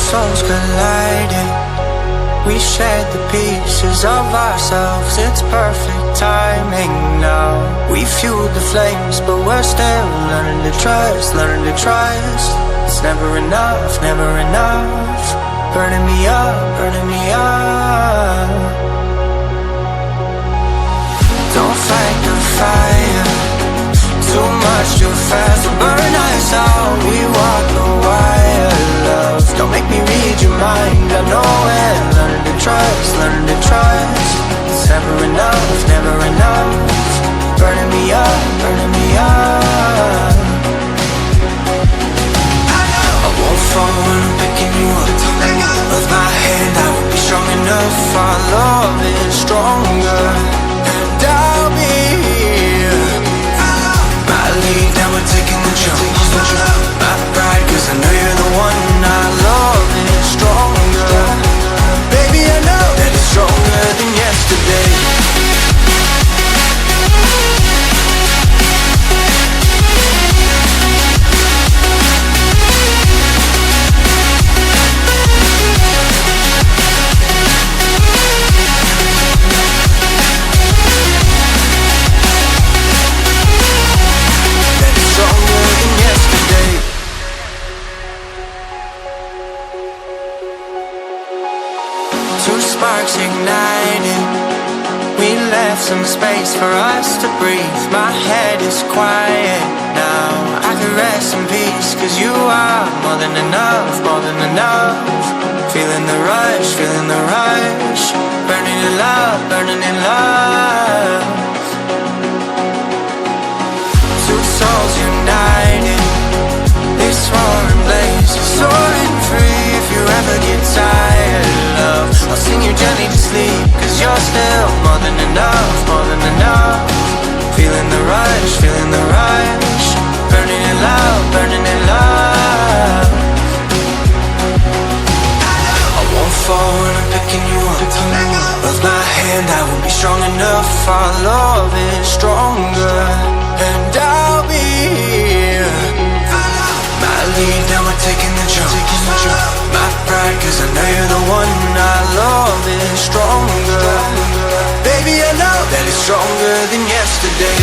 souls colliding. We shared the pieces of ourselves. It's perfect timing now. We fueled the flames, but we're still learning to trust, learning to trust. It's never enough, never enough. Burning me up, burning me up. Don't fight the fire. Too much, too fast, will burn us out. We walk the wire, love. Don't make me read your mind, I know it. Learning to trust, learning to trust. It's never enough, never enough. Burning me up, burning me up. I won't fall when I'm picking you up. With my hand, I won't be strong enough. Our love is stronger, and I'll be here. My lead, now we're taking the jump. My pride, cause I know you're the one. Our love is stronger. Baby, I know that it's stronger than yesterday. Sparks igniting. We left some space for us to breathe. My head is quiet now. I can rest in peace, cause you are more than enough, more than enough. Feeling the rush, feeling the rush. Burning in love, burning in love. Two souls united. This roaring blaze is soaring free. If you ever get tired, love, I'll sing you gently to sleep, cause you're still more than enough, more than enough. Feeling the rush, feeling the rush. Burning in love, burning in love. I won't fall when I'm picking you up. With my hand, I won't be strong enough. Our love is stronger, and I'll be here. My lead, now we're taking the jump. My pride, cause I know you're the one. Our love is stronger. Baby, I know that it's stronger than yesterday.